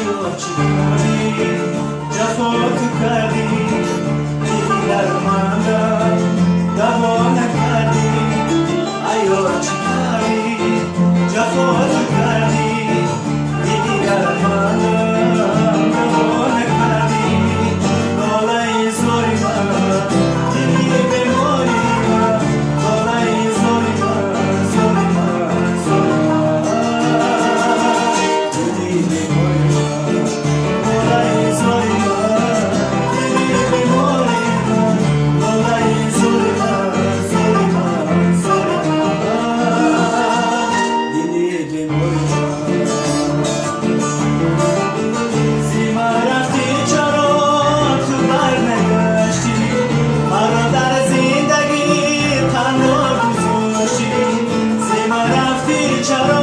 ایو چی کردی جفا تو کردی دیدی درمانم دوا نکردی ایو چی کردی جفا تو کردی دیدی درمانم دوا نکردی بالای زوری من دیدی بیماری من بالای زوری من زوری من زوری من دیدی بیماری من بالای زوری من دیدی بیماری من بالای زوری من زوری من زوری من دیدی بیماری من زیما رفتی چرا تو برنگشتی مرا در زندگی تنها گذاشتی زیما رفتی چرا